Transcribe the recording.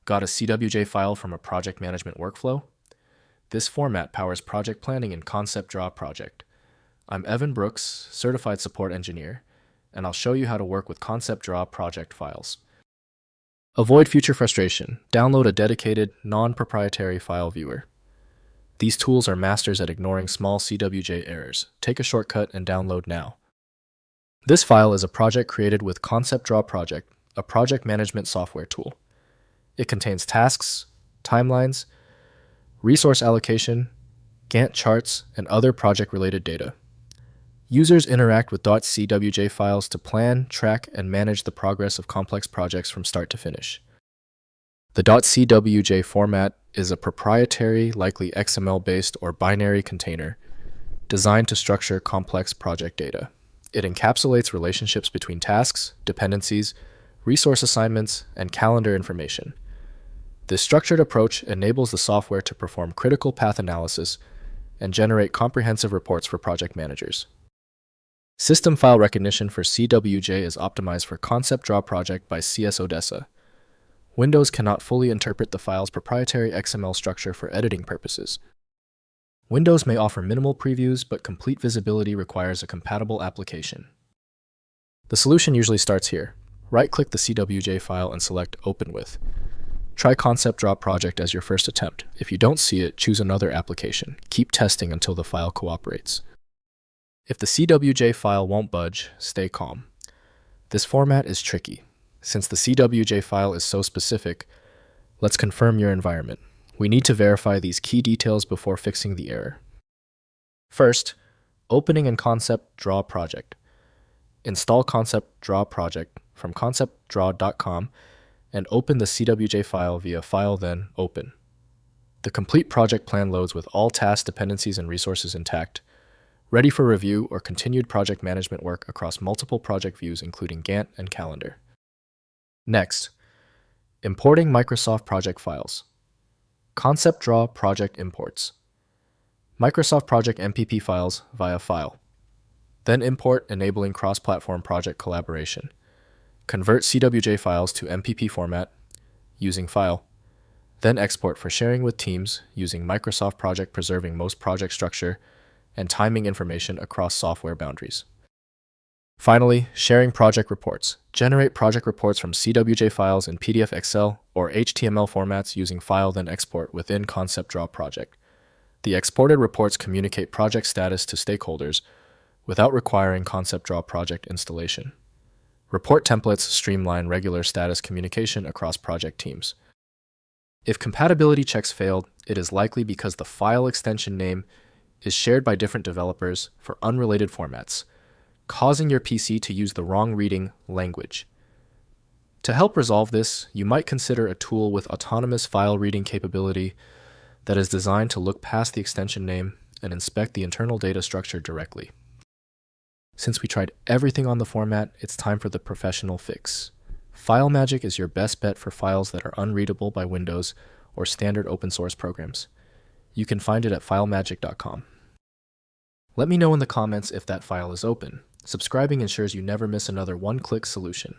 Got a CWJ file from a project management workflow? This format powers project planning in ConceptDraw PROJECT. I'm Evan Brooks, Certified Support Engineer, and I'll show you how to work with ConceptDraw PROJECT files. Avoid future frustration. Download a dedicated, non-proprietary file viewer. These tools are masters at ignoring small CWJ errors. Take a shortcut and download now. This file is a project created with ConceptDraw PROJECT, a project management software tool. It contains tasks, timelines, resource allocation, Gantt charts, and other project-related data. Users interact with .cwj files to plan, track, and manage the progress of complex projects from start to finish. The .cwj format is a proprietary, likely XML-based or binary container designed to structure complex project data. It encapsulates relationships between tasks, dependencies, resource assignments, and calendar information. This structured approach enables the software to perform critical path analysis and generate comprehensive reports for project managers. System file recognition for CWJ is optimized for ConceptDraw PROJECT by CS Odessa. Windows cannot fully interpret the file's proprietary XML structure for editing purposes. Windows may offer minimal previews, but complete visibility requires a compatible application. The solution usually starts here. Right-click the CWJ file and select Open With. Try ConceptDraw PROJECT as your first attempt. If you don't see it, choose another application. Keep testing until the file cooperates. If the CWJ file won't budge, stay calm. This format is tricky. Since the CWJ file is so specific, let's confirm your environment. We need to verify these key details before fixing the error. First, opening in ConceptDraw PROJECT. Install ConceptDraw PROJECT from conceptdraw.com and open the CWJ file via File, then Open. The complete project plan loads with all task dependencies and resources intact, ready for review or continued project management work across multiple project views including Gantt and Calendar. Next, importing Microsoft project files. ConceptDraw PROJECT imports. Microsoft Project MPP files via File. Then import, enabling cross-platform project collaboration. Convert CWJ files to MPP format using File. Then export for sharing with teams using Microsoft Project, preserving most project structure and timing information across software boundaries. Finally, sharing project reports. Generate project reports from CWJ files in PDF, Excel, or HTML formats using File, then export within ConceptDraw PROJECT. The exported reports communicate project status to stakeholders without requiring ConceptDraw PROJECT installation. Report templates streamline regular status communication across project teams. If compatibility checks failed, it is likely because the file extension name is shared by different developers for unrelated formats, causing your PC to use the wrong reading language. To help resolve this, you might consider a tool with autonomous file reading capability that is designed to look past the extension name and inspect the internal data structure directly. Since we tried everything on the format, it's time for the professional fix. FileMagick is your best bet for files that are unreadable by Windows or standard open source programs. You can find it at filemagick.com. Let me know in the comments if that file is open. Subscribing ensures you never miss another one-click solution.